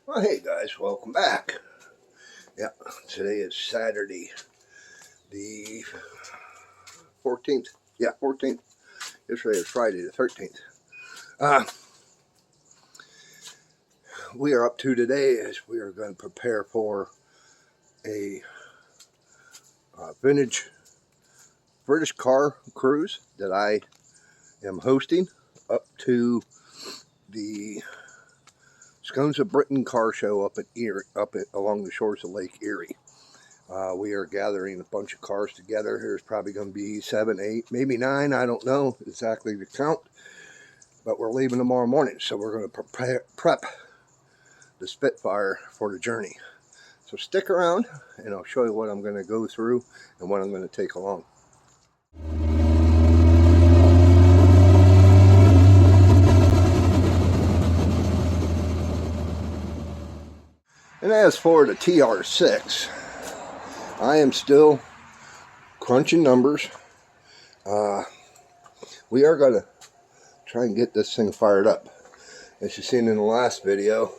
Well, hey guys, welcome back. Yeah, today is Saturday, the 14th. Yeah, 14th. Yesterday was Friday, the 13th. We are up to today is we are going to prepare for a vintage British car cruise that I am hosting up to the Scions of Britain car show up at Erie, along the shores of Lake Erie. We are gathering a bunch of cars together. There's probably going to be 7, 8, maybe 9. I don't know exactly the count. But we're leaving tomorrow morning. So we're going to prep the Spitfire for the journey. So stick around and I'll show you what I'm going to go through and what I'm going to take along. And as for the TR6, I am still crunching numbers. We are going to try and get this thing fired up. As you've seen in the last video,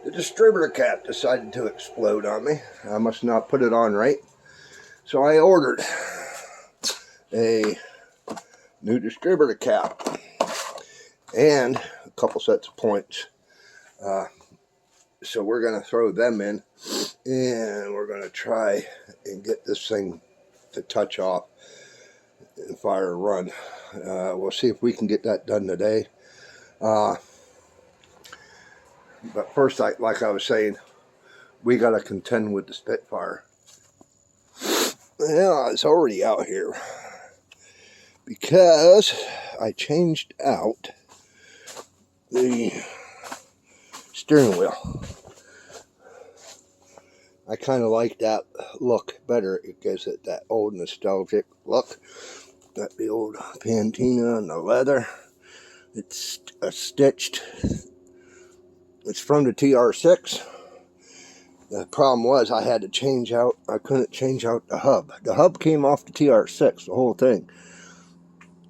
the distributor cap decided to explode on me. I must not put it on right. So I ordered a new distributor cap and a couple sets of points. So we're going to throw them in and we're going to try and get this thing to touch off and fire a run. We'll see if we can get that done today. But first, like I was saying, we got to contend with the Spitfire. Yeah, it's already out here because I changed out the steering wheel. I kind of like that look better. It gives it that old nostalgic look. Got the old patina and the leather. It's stitched. It's from the TR6. The problem was I had to change out. I couldn't change out the hub. The hub came off the TR6, the whole thing.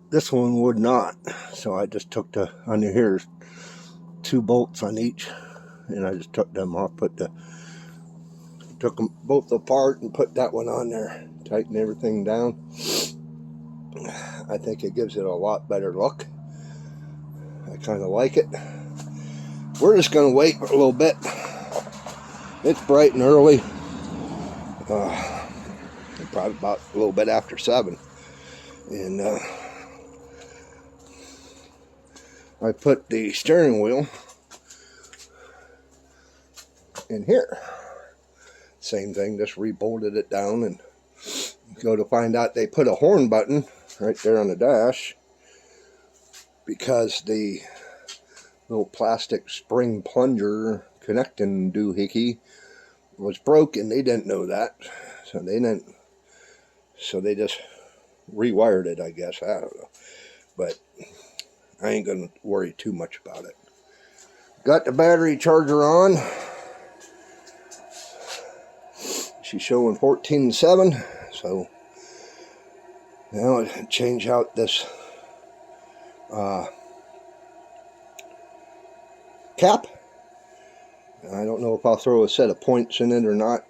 This one would not. So I just took the, under here's 2 bolts on each, and I just took them off, took them both apart and put that one on there. Tighten everything down. I think it gives it a lot better look. I kind of like it. We're just going to wait a little bit. It's bright and early. Probably about a little bit after 7. And I put the steering wheel in here. Same thing, just rebolted it down and go to find out they put a horn button right there on the dash because the little plastic spring plunger connecting doohickey was broken. They didn't know that, so they just rewired it, I guess. I don't know, but I ain't gonna worry too much about it. Got the battery charger on. She's showing 14.7, so now I change out this cap. I don't know if I'll throw a set of points in it or not.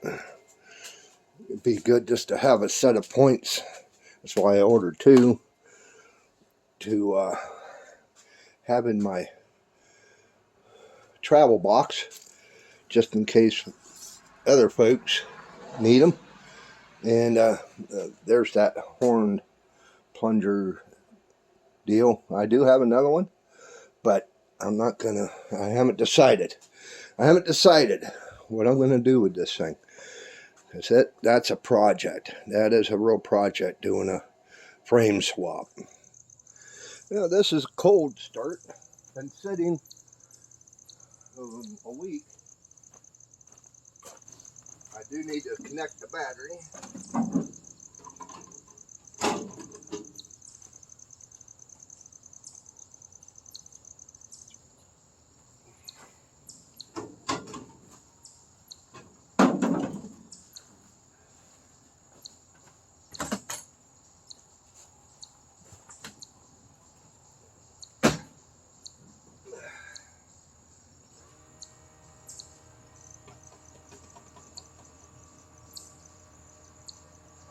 It'd be good just to have a set of points. That's why I ordered 2 to have in my travel box, just in case other folks need them. And there's that horn plunger deal. I do have another one, but I'm not gonna. I haven't decided what I'm gonna do with this thing, because that's a project. That is a real project, doing a frame swap. Now, this is a cold start. Been sitting a week. I do need to connect the battery.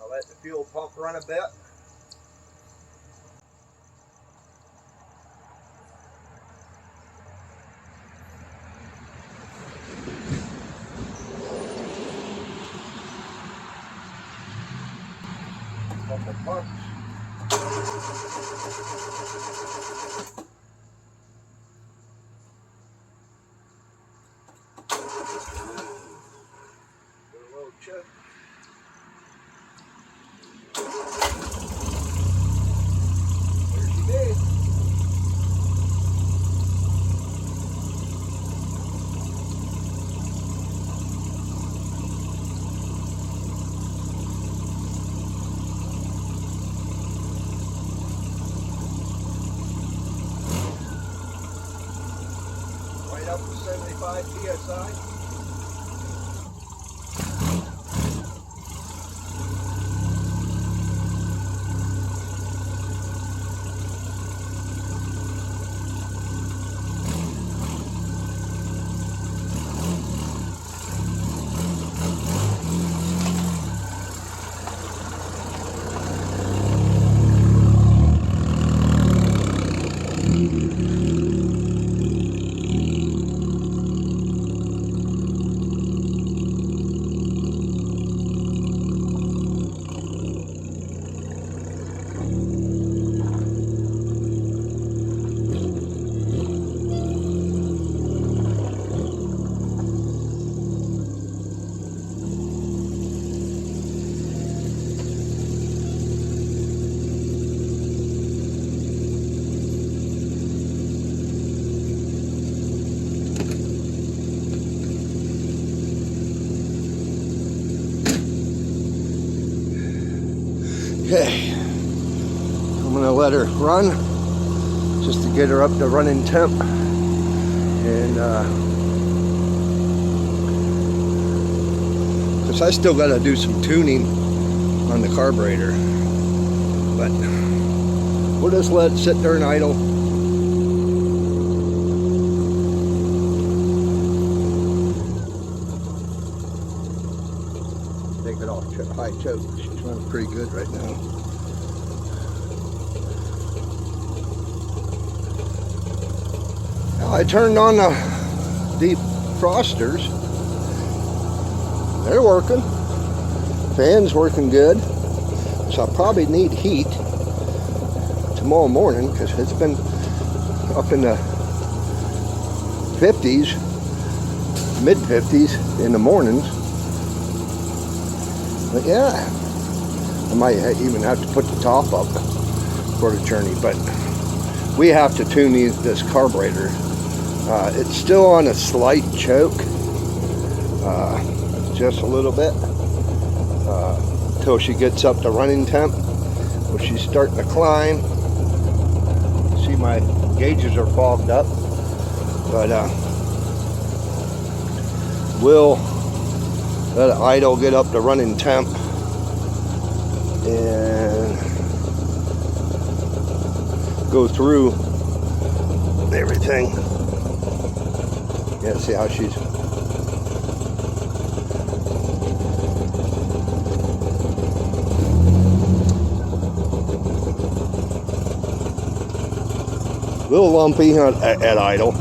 I'll let the fuel pump run a bit. Couple pumps. Get a little choke. There she is. Right up to 75 psi. Okay, I'm gonna let her run just to get her up to running temp, and because I still gotta do some tuning on the carburetor, but we'll just let it sit there and idle. Take it off high choke. She's running pretty good right now. Now I turned on the defrosters. They're working. Fan's working good. So I probably need heat tomorrow morning because it's been up in the 50s, mid 50s in the mornings. But yeah, I might even have to put the top up for the journey, but we have to tune this carburetor. It's still on a slight choke, just a little bit, till she gets up to running temp, where she's starting to climb. See, my gauges are fogged up, but we'll let it idle, get up to running temp, and go through everything. Yeah, see how she's a little lumpy at idle.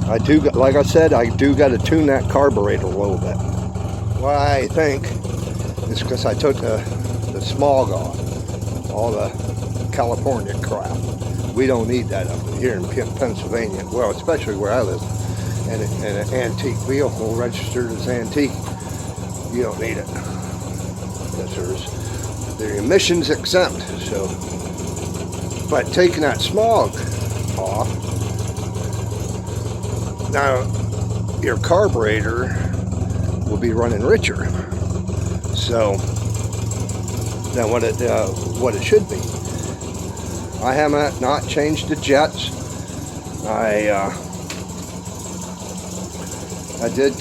I do, like I said, I do got to tune that carburetor a little bit. Why I think is because I took the smog off, all the California crap. We don't need that up here in Pennsylvania. Well, especially where I live. And an antique vehicle registered as antique, you don't need it. Because the emissions exempt. So, but taking that smog off, now your carburetor will be running richer, so than what it should be. I have not changed the jets. I did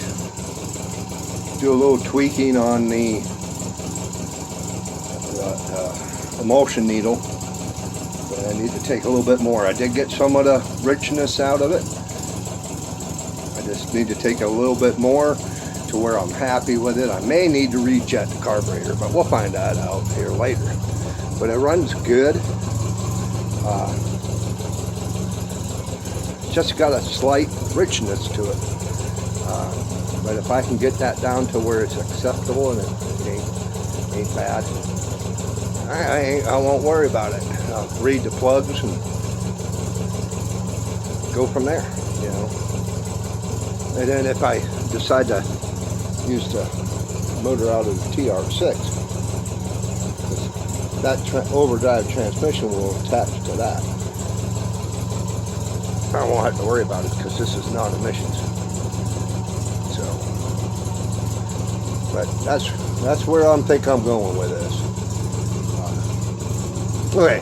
do a little tweaking on the emulsion needle, but I need to take a little bit more. I did get some of the richness out of it. I I just need to take a little bit more to where I'm happy with it. I may need to rejet the carburetor, but we'll find that out here later. But it runs good. Just got a slight richness to it. But if I can get that down to where it's acceptable and it ain't bad, I won't worry about it. I'll read the plugs and go from there, you know. And then if I decide to use the motor out of the TR6, that overdrive transmission will attach to that. I won't have to worry about it because this is non-emissions. So, but that's where I think I'm going with this. Okay,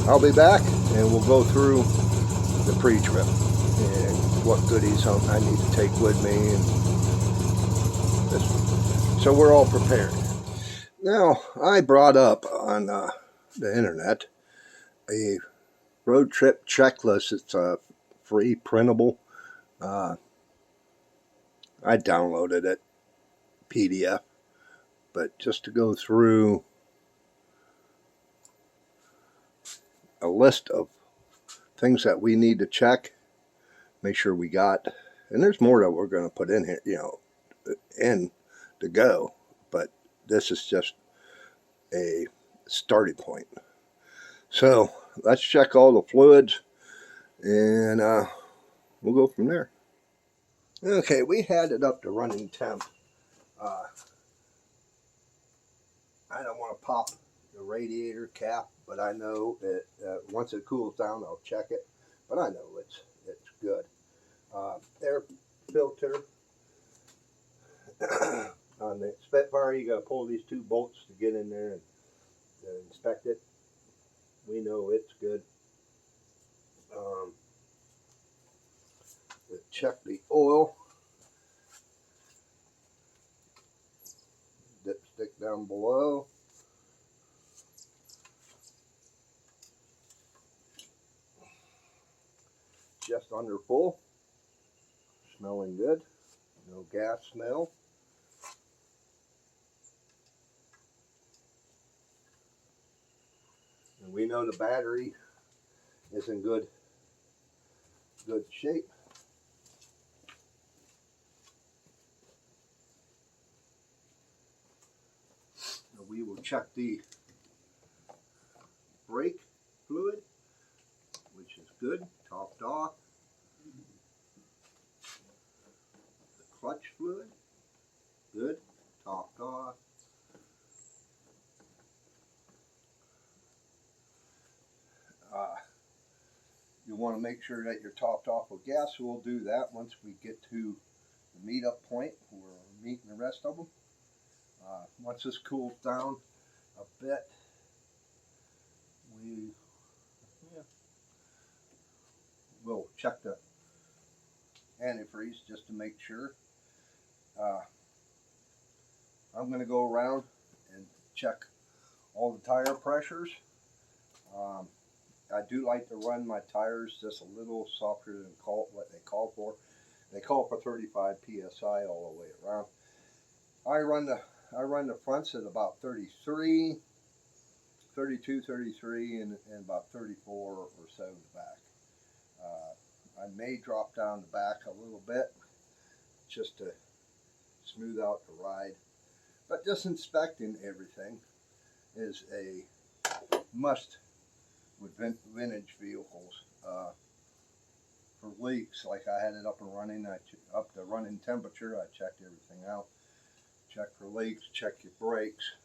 I'll be back and we'll go through the pre-trip and what goodies I need to take with me, and this, so we're all prepared. Now, I brought up on the internet a road trip checklist. It's a free printable. I downloaded it, PDF, but just to go through a list of things that we need to check, make sure we got, and there's more that we're going to put in here, you know, in to go, but this is just a starting point. So let's check all the fluids and we'll go from there. Okay, we had it up to running temp. I don't want to pop the radiator cap, but I know that once it cools down, I'll check it. But I know it's good. Air filter on the Spitfire, you got to pull these two bolts to get in there and inspect it. We know it's good. Check the oil. Dipstick down below. Just under full. Smelling good. No gas smell. And we know the battery is in good shape. So we will check the brake fluid, which is good, topped off. The clutch fluid, good, topped off. You want to make sure that you're topped off with gas, so we'll do that once we get to the meetup point where we're meeting the rest of them. Once this cools down a bit, we'll check the antifreeze just to make sure. I'm going to go around and check all the tire pressures. I do like to run my tires just a little softer than what they call for. They call for 35 psi all the way around. I run the fronts at about 32, 33, and about 34 or so in the back. I may drop down the back a little bit just to smooth out the ride. But just inspecting everything is a must with vintage vehicles. For leaks, like I had it up and running, up to running temperature, I checked everything out. Check for leaks, check your brakes,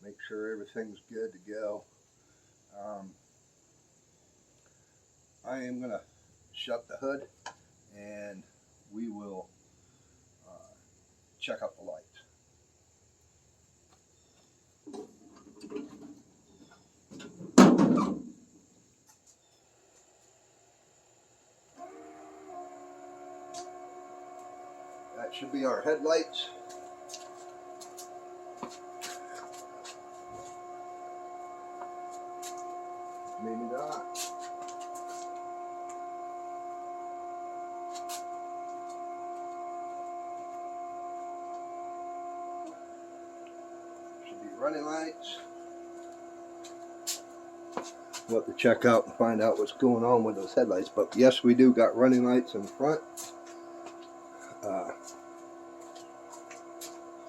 make sure everything's good to go. I am going to shut the hood and we will check out the lights. That should be our headlights. Maybe not. running lights. We'll have to check out and find out what's going on with those headlights. But yes, we do got running lights in front.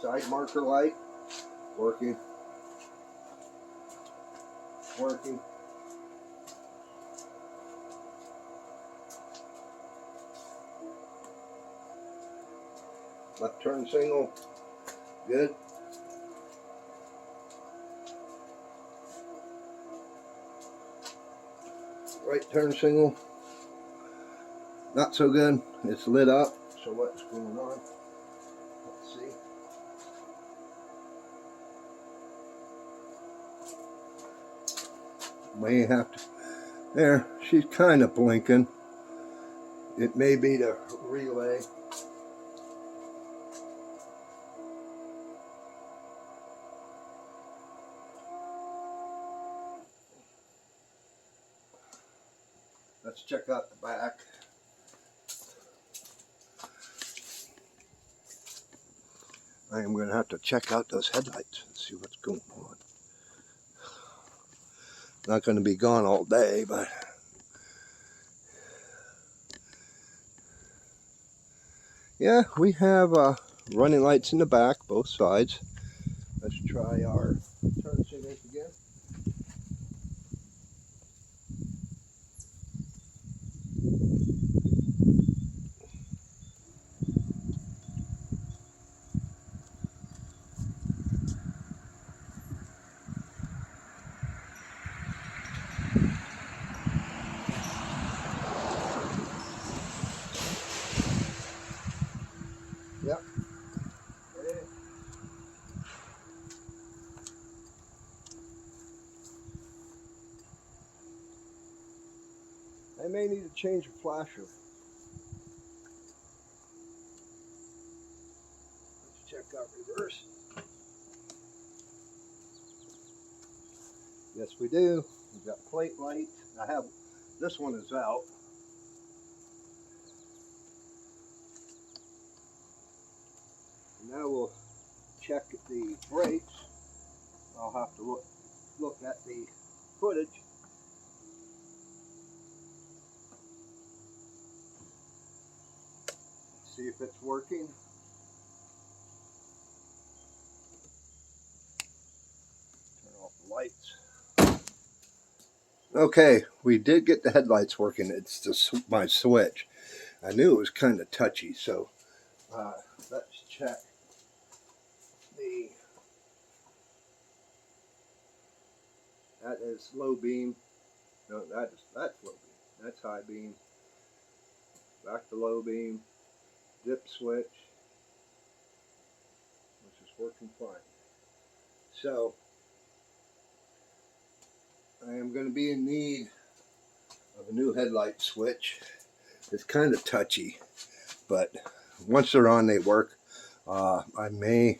Side marker light working. Working. Left turn signal, good. Right turn signal, not so good. It's lit up, so what's going on? Let's see. May have to, there, she's kind of blinking. It may be the relay. Let's check out the back. I am going to have to check out those headlights and see what's going on. Not going to be gone all day, but yeah, we have running lights in the back, both sides. Let's try our turn signals again. Yep. Okay. I may need to change the flasher. Let's check out reverse. Yes, we do. We've got plate light. I have, this one is out. Now we'll check the brakes. I'll have to look at the footage. See if it's working. Turn off the lights. Okay, we did get the headlights working. It's my switch. I knew it was kind of touchy, so let's check the. That is low beam. No, that's low beam. That's high beam. Back to low beam. Dip switch, which is working fine. So I am going to be in need of a new headlight switch. It's kind of touchy, but once they're on, they work. I may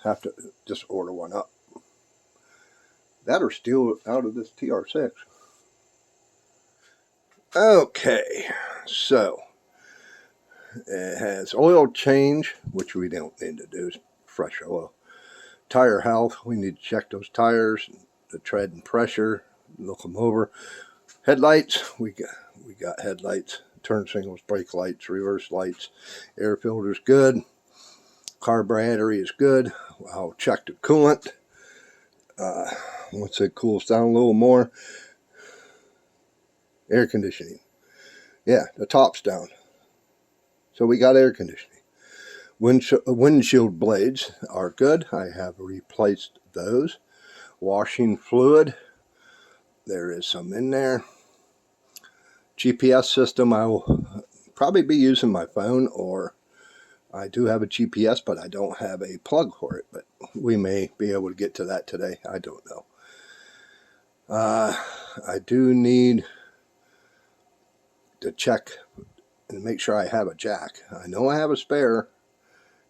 have to just order one up. That are still out of this TR6. Okay, so it has oil change, which we don't need to do, fresh oil. Tire health, we need to check those tires, the tread and pressure, look them over. Headlights, we got headlights, turn signals, brake lights, reverse lights, air filter's good, car battery is good. I'll check the coolant. Once it cools down a little more, air conditioning. Yeah, the top's down. So we got air conditioning. Windshield blades are good. I have replaced those. Washing fluid, there is some in there. GPS system, I will probably be using my phone, or I do have a GPS, but I don't have a plug for it. But we may be able to get to that today. I don't know. I do need to check and make sure I have a jack. I know I have a spare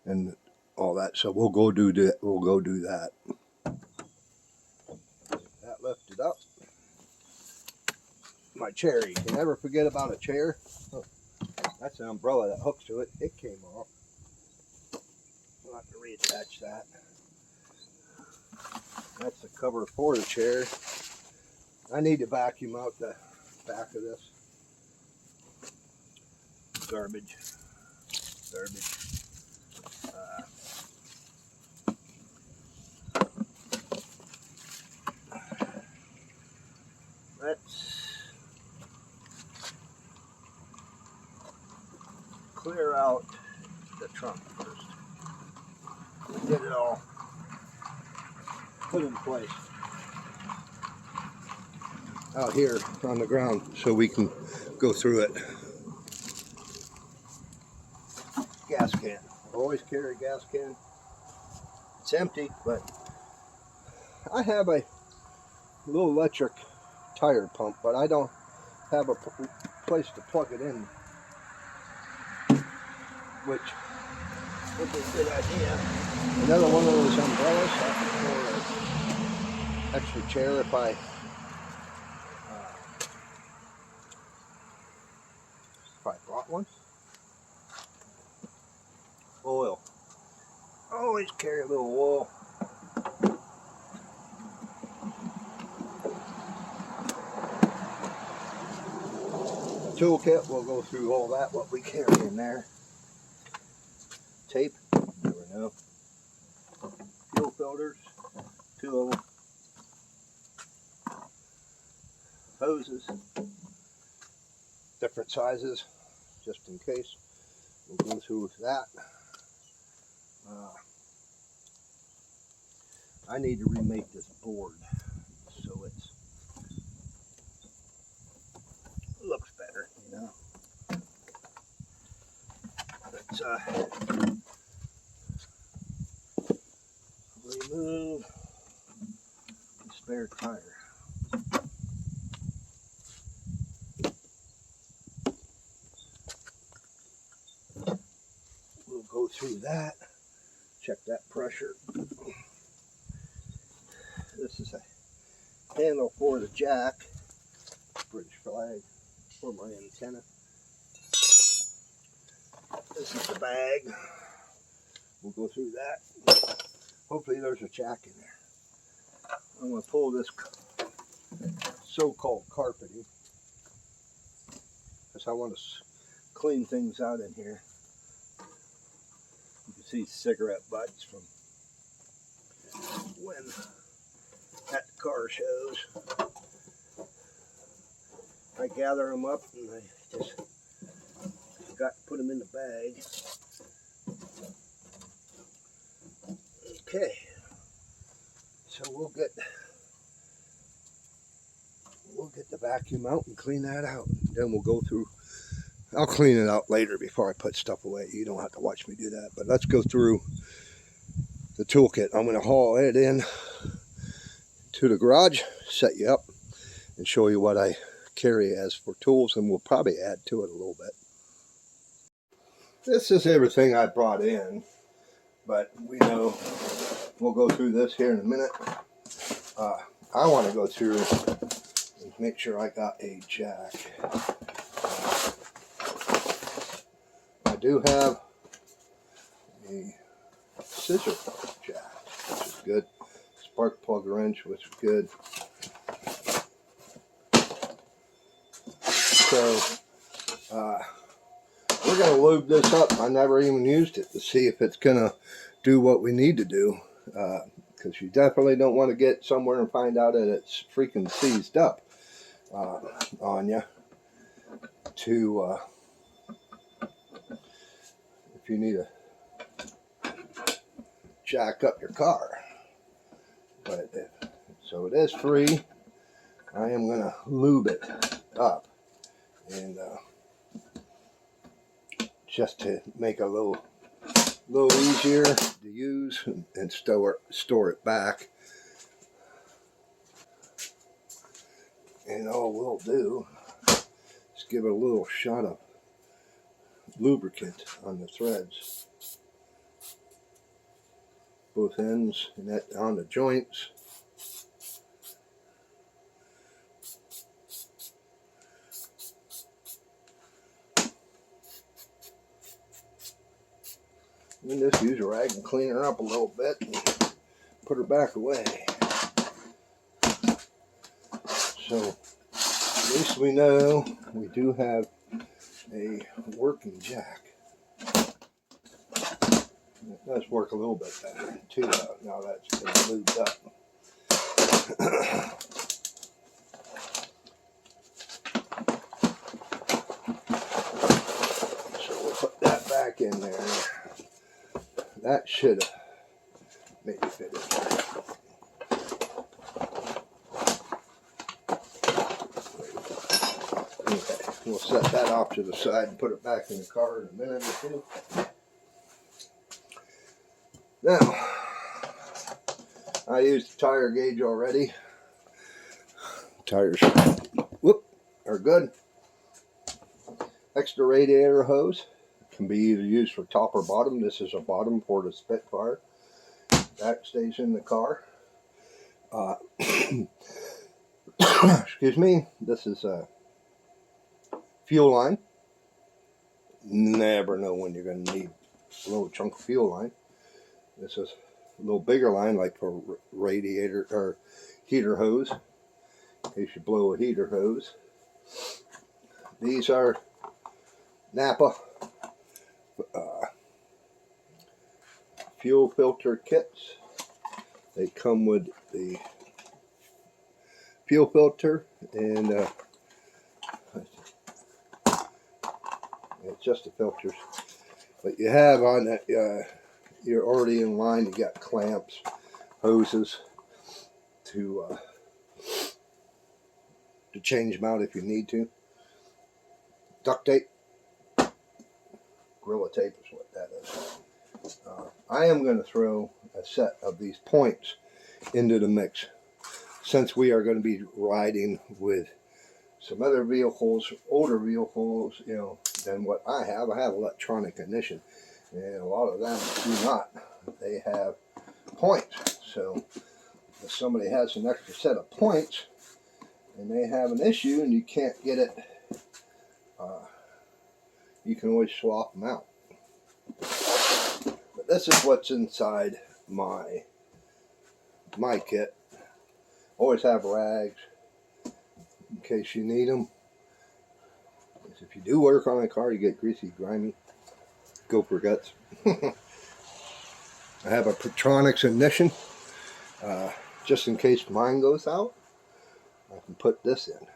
and all that, so we'll go do that. We'll go do that. That lifted up. My chair. You can never forget about a chair. Oh, that's an umbrella that hooks to it. It came off. We'll have to reattach that. That's the cover for the chair. I need to vacuum out the back of this. Garbage. Let's clear out the trunk first. Get it all put in place out here on the ground so we can go through it. Gas can. Always carry a gas can. It's empty, but I have a little electric tire pump, but I don't have a place to plug it in, which would be a good idea. Another one of those umbrellas for an extra chair if I bought one. Oil. Always carry a little oil. Toolkit, we'll go through all that, what we carry in there. Tape, never know. Fuel filters, 2 of them. Hoses, different sizes, just in case. We'll go through that. I need to remake this board so it looks better, you know. Let's remove the spare tire. We'll go through that, check that pressure. This is a handle for the jack, British flag for my antenna. This is the bag. We'll go through that. Hopefully there's a jack in there. I'm going to pull this so-called carpeting because I want to clean things out in here. You can see cigarette butts from when at the car shows. I gather them up and I just forgot to put them in the bag. Okay, so we'll get the vacuum out and clean that out. Then we'll go through. I'll clean it out later before I put stuff away. You don't have to watch me do that. But let's go through the toolkit. I'm going to haul it in to the garage, set you up, and show you what I carry as for tools, and we'll probably add to it a little bit. This is everything I brought in, but we know we'll go through this here in a minute. I want to go through and make sure I got a jack. I do have a scissor jack, which is good. Spark plug wrench, which is good. So we're going to lube this up. I never even used it to see if it's going to do what we need to do. Because you definitely don't want to get somewhere and find out that it's freaking seized up on you. To if you need to jack up your car. But so it is free. I am going to lube it up. And just to make a little easier to use and store it back. And all we'll do is give it a little shot of lubricant on the threads, both ends, and that on the joints. And just use a rag and clean her up a little bit and put her back away. So at least we know we do have a working jack. It does work a little bit better too, now that's been lubed up. So we'll put that back in there. That should maybe fit in there. Okay, we'll set that off to the side and put it back in the car in a minute or two. Now, I used the tire gauge already. Tires are good. Extra radiator hose can be either used for top or bottom. This is a bottom for the Spitfire. That stays in the car. Excuse me. This is a fuel line. Never know when you're going to need a little chunk of fuel line. This is a little bigger line, like for radiator or heater hose, in case you blow a heater hose. These are Napa fuel filter kits. They come with the fuel filter and it's just the filters. But you have on that, you're already in line. You got clamps, hoses to change them out if you need to. Duct tape, Gorilla tape is what that is. I am going to throw a set of these points into the mix, since we are going to be riding with some other vehicles, older vehicles, you know, than what I have. I have electronic ignition, and a lot of them do not. They have points. So if somebody has an extra set of points and they have an issue and you can't get it, you can always swap them out. But this is what's inside my kit. Always have rags in case you need them. Because if you do work on a car, you get greasy, grimy, go for guts. I have a Petronics ignition, just in case mine goes out. I can put this in.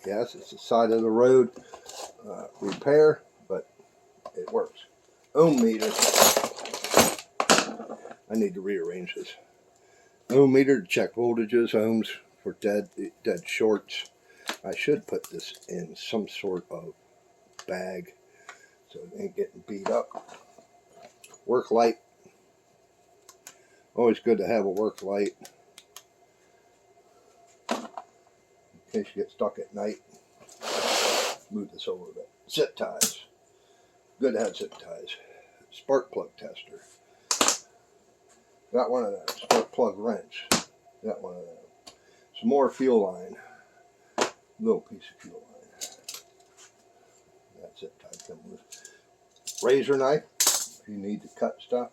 Yes, it's the side of the road repair, but it works. Ohm meter. I need to rearrange this. Ohm meter to check voltages, ohms for dead shorts. I should put this in some sort of bag so it ain't getting beat up. Work light. Always good to have a work light in case you get stuck at night. Move this over a bit. Zip ties. Good to have zip ties. Spark plug tester. Got one of those. Spark plug wrench. Got one of those. Some more fuel line. Little piece of fuel line. That zip tie comes with. Razor knife if you need to cut stuff.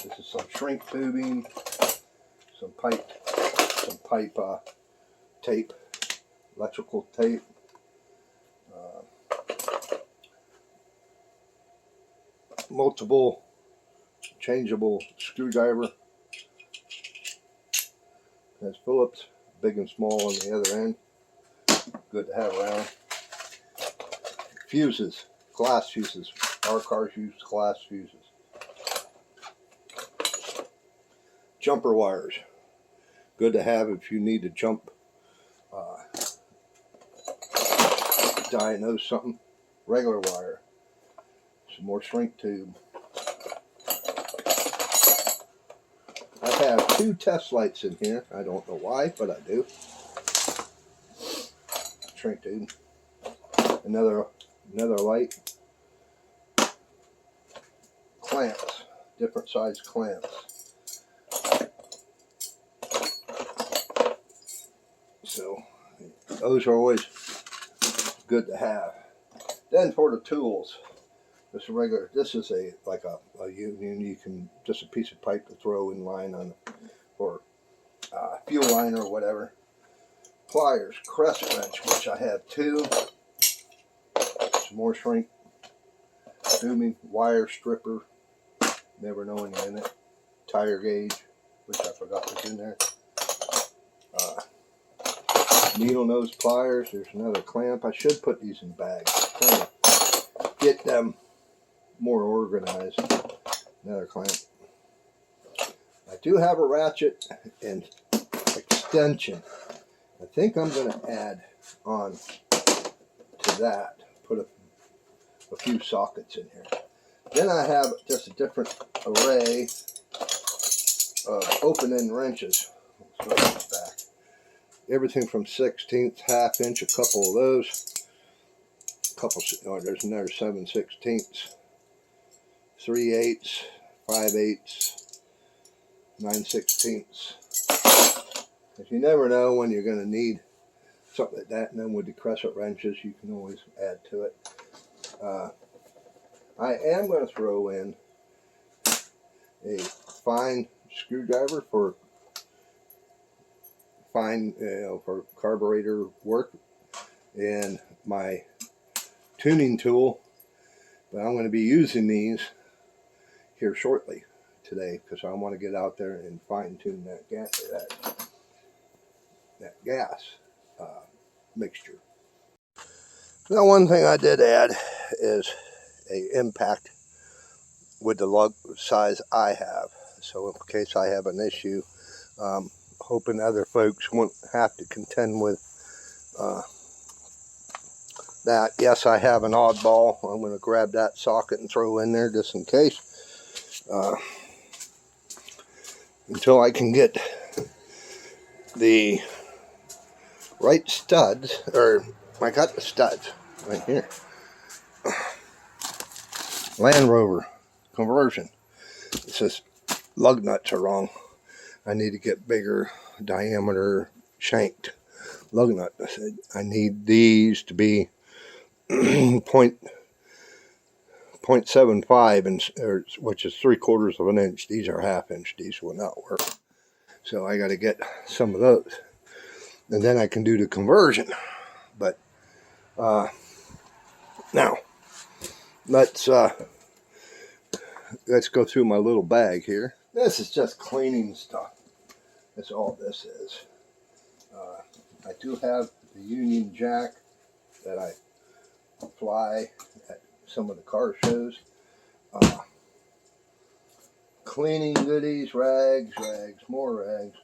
This is some shrink tubing, some pipe tape, electrical tape. Multiple changeable screwdriver. Has Phillips, big and small on the other end. Good to have around. Fuses, glass fuses. Our cars use glass fuses. Jumper wires. Good to have if you need to jump, diagnose something. Regular wire. Some more shrink tube. I have 2 test lights in here. I don't know why, but I do. Shrink tube. Another light. Clamps. Different size clamps. So those are always good to have. Then for the tools. This is like a union. You can just a piece of pipe to throw in line on for fuel line or whatever. Pliers, crescent wrench, which I have 2. Some more shrink tubing, wire stripper, never know when you're in it. Tire gauge, which I forgot was in there. Needle nose pliers. There's another clamp. I should put these in bags. Trying to get them more organized. Another clamp. I do have a ratchet and extension. I think I'm going to add on to that. Put a few sockets in here. Then I have just a different array of open-end wrenches. Let's back. Everything from 1/16, ½ inch, a couple of those. There's another 7/16, 3/8, 5/8, 9/16. If you never know when you're going to need something like that, and then with the crescent wrenches, you can always add to it. I am going to throw in a fine screwdriver for for carburetor work, and my tuning tool, but I'm going to be using these here shortly today because I want to get out there and fine tune that gas mixture. Now, one thing I did add is a impact with the lug size I have, so in case I have an issue, hoping other folks won't have to contend with that. Yes, I have an oddball. I'm going to grab that socket and throw in there just in case. Until I can get the right studs, or I got the studs right here. Land Rover conversion. It says lug nuts are wrong. I need to get bigger diameter shanked lug nut. I said I need these to be 0.75 inch, which is 3/4 of an inch. These are ½ inch. These will not work. So I got to get some of those, and then I can do the conversion. But now let's go through my little bag here. This is just cleaning stuff. That's all this is. I do have the Union Jack that I fly at some of the car shows. Cleaning goodies, rags, more rags.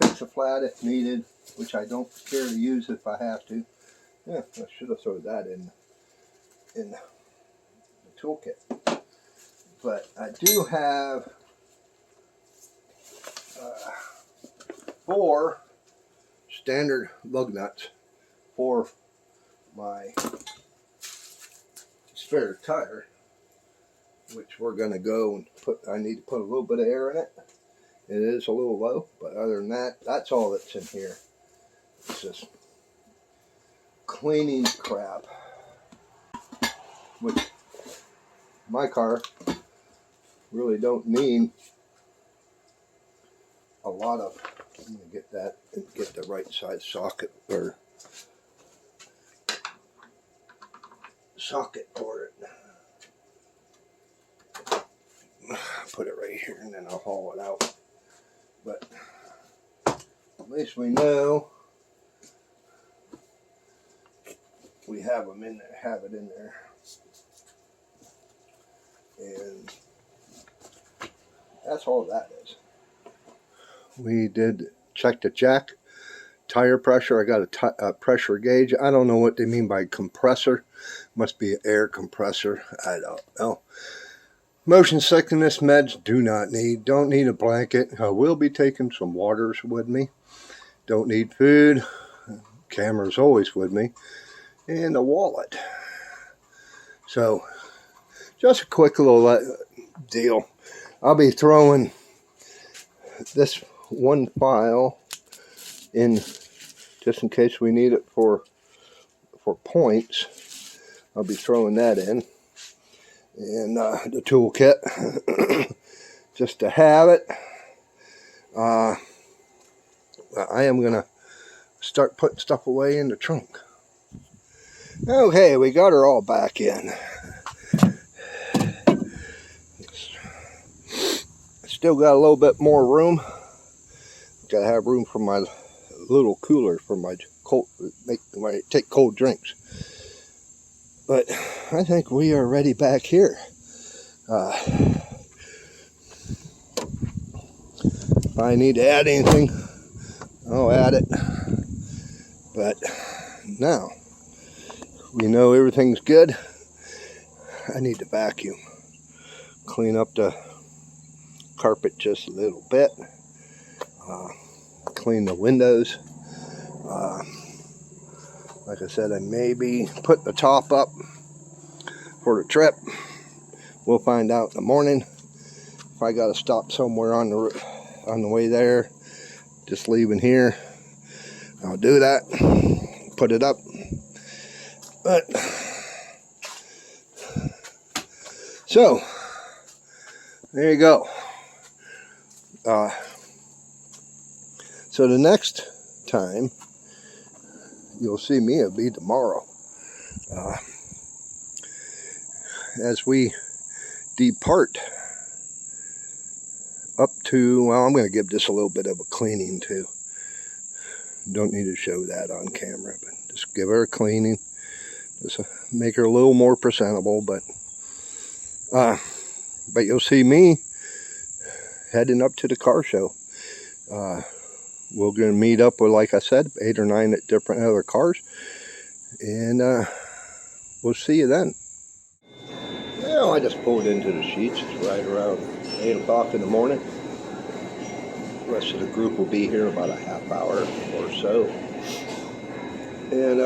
Fix a flat if needed, which I don't care to use if I have to. Yeah, I should have thrown that in the toolkit. But I do have 4 standard lug nuts for my spare tire, which we're going to go and put. I need to put a little bit of air in it. It is a little low, but other than that, that's all that's in here. It's just cleaning crap, which my car really don't need a lot of. I'm going to get that and get the right size socket or socket for it. Put it right here and then I'll haul it out. But at least we know we have them in there, have it in there. And that's all that is. We did check the jack, tire pressure. I got a pressure gauge. I don't know what they mean by compressor. Must be an air compressor. I don't know. Motion sickness meds don't need a blanket. I will be taking some waters with me. Don't need food. Camera's always with me. And a wallet. So, just a quick little deal. I'll be throwing this one file in just in case we need it for points. I'll be throwing that in. And the toolkit, just to have it. I am going to start putting stuff away in the trunk. Okay, we got her all back in. Still got a little bit more room. Gotta have room for my little cooler for my cold, when I take cold drinks. But I think we are ready back here. If I need to add anything, I'll add it. But now we know everything's good. I need to vacuum, clean up the carpet just a little bit, clean the windows. Like I said, I may be putting the top up for the trip. We'll find out in the morning. If I got to stop somewhere on the way there, just leaving here, I'll do that. Put it up. But so there you go. So the next time you'll see me, it'll be tomorrow. As we depart up to, well, I'm going to give this a little bit of a cleaning too. Don't need to show that on camera, but just give her a cleaning. Just make her a little more presentable, but you'll see me heading up to the car show. We're going to meet up with, like I said, 8 or 9 different other cars, and we'll see you then. Well, I just pulled into the sheets. It's right around 8 o'clock in the morning. The rest of the group will be here about a half hour or so, and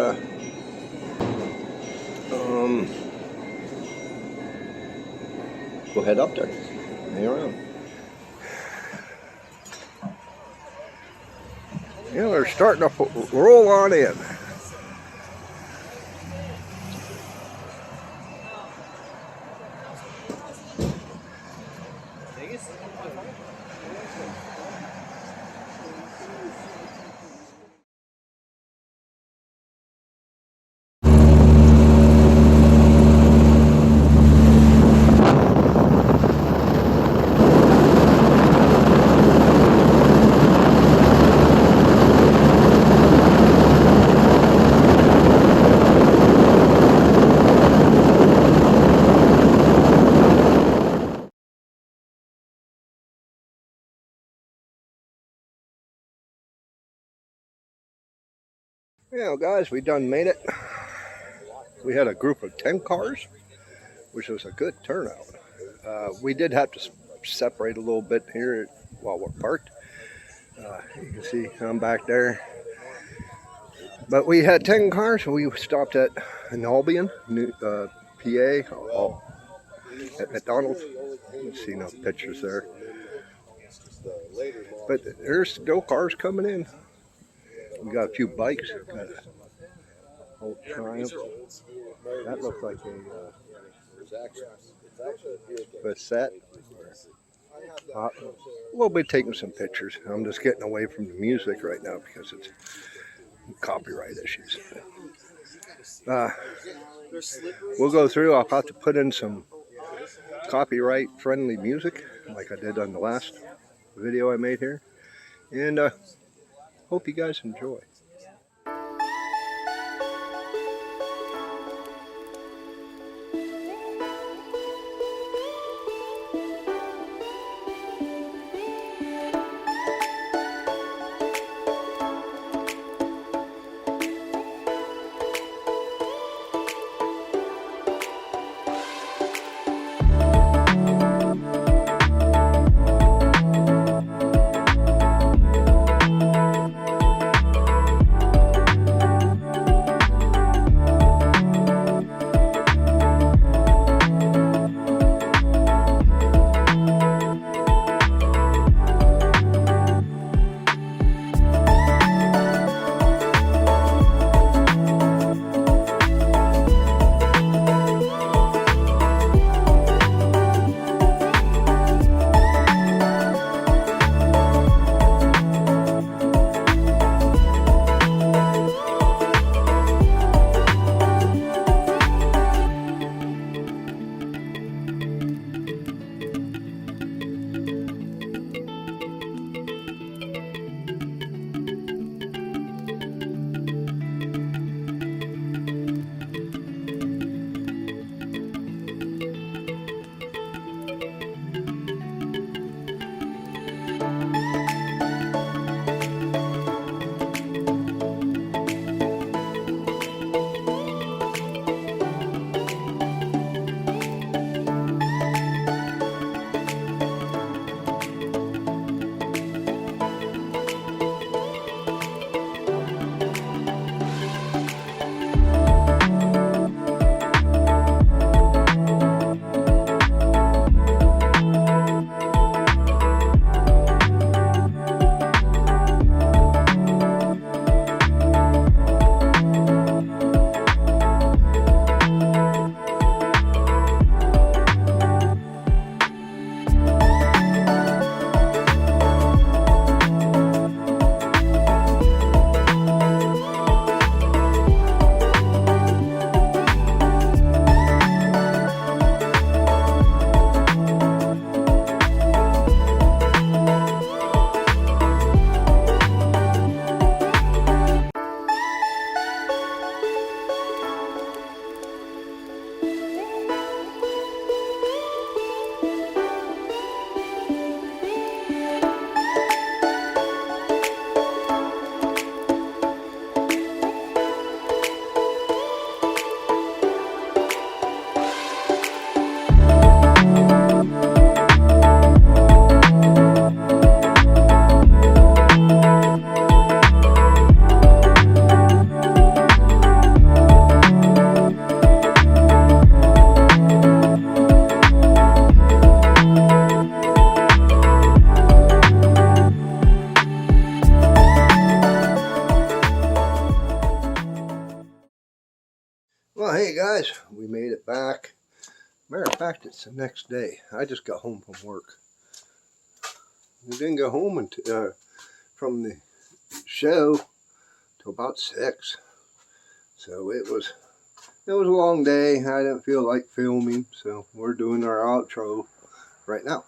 we'll head up there. Hang around. Yeah, they're starting to roll on in. Yeah, guys, we done made it. We had a group of 10 cars, which was a good turnout. We did have to separate a little bit here while we're parked. You can see I'm back there. But we had 10 cars, so we stopped at an Albion, PA, at McDonald's. You can see no pictures there. But there's still cars coming in. We got a few bikes. Got a old Triumph. That looks like a Bassett. We'll be taking some pictures. I'm just getting away from the music right now because it's copyright issues. We'll go through. I'll have to put in some copyright-friendly music like I did on the last video I made here. And hope you guys enjoy. Hey guys, we made it back. Matter of fact, it's the next day. I just got home from work. We didn't go home until, from the show till about 6. So it was a long day. I didn't feel like filming, so we're doing our outro right now.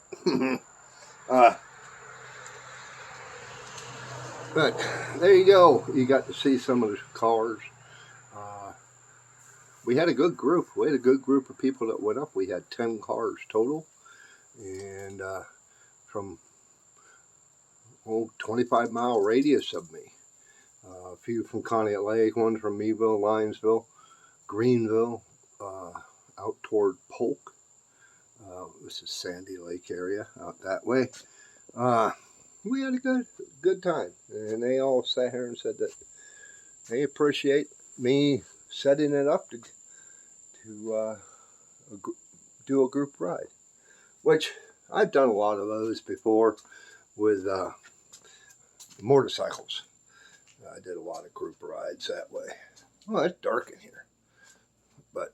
But there you go. You got to see some of the cars. We had a good group. We had a good group of people that went up. We had 10 cars total, and from 25-mile radius of me. A few from Conneaut Lake, one from Meeville, Lionsville, Greenville, out toward Polk. This is Sandy Lake area out that way. We had a good time, and they all sat here and said that they appreciate me setting it up to do a group ride, which I've done a lot of those before with motorcycles. I did a lot of group rides that way. Well, it's dark in here, but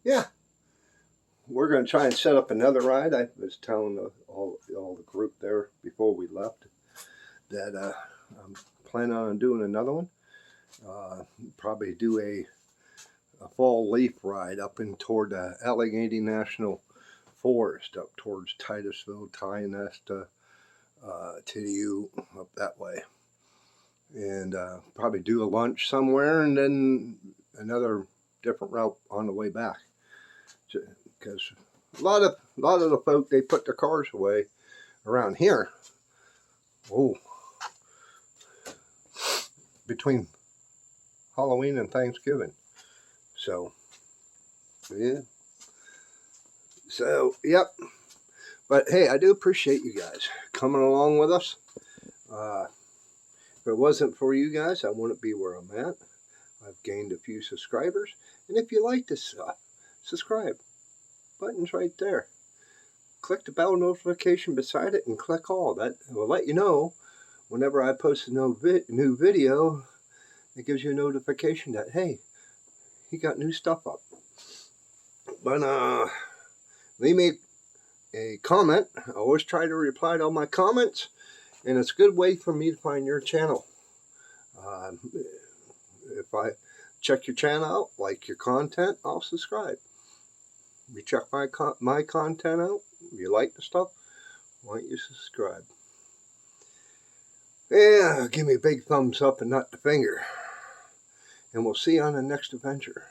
yeah, we're going to try and set up another ride. I was telling all the group there before we left that I'm planning on doing another one. Probably do a fall leaf ride up in toward Allegheny National Forest, up towards Titusville, Tionesta, TDU, up that way. And probably do a lunch somewhere and then another different route on the way back. Because a lot of the folk, they put their cars away around here. Oh, between Halloween and Thanksgiving. So, yeah. So, yep. But hey, I do appreciate you guys coming along with us. If it wasn't for you guys, I wouldn't be where I'm at. I've gained a few subscribers. And if you like this stuff, subscribe. Button's right there. Click the bell notification beside it and click all. That will let you know whenever I post a new video. It gives you a notification that, hey, he got new stuff up. But leave me a comment. I always try to reply to all my comments, and it's a good way for me to find your channel. If I check your channel out, like your content, I'll subscribe. You check my content out, you like the stuff, why don't you subscribe? Yeah, give me a big thumbs up and not the finger. And we'll see you on the next adventure.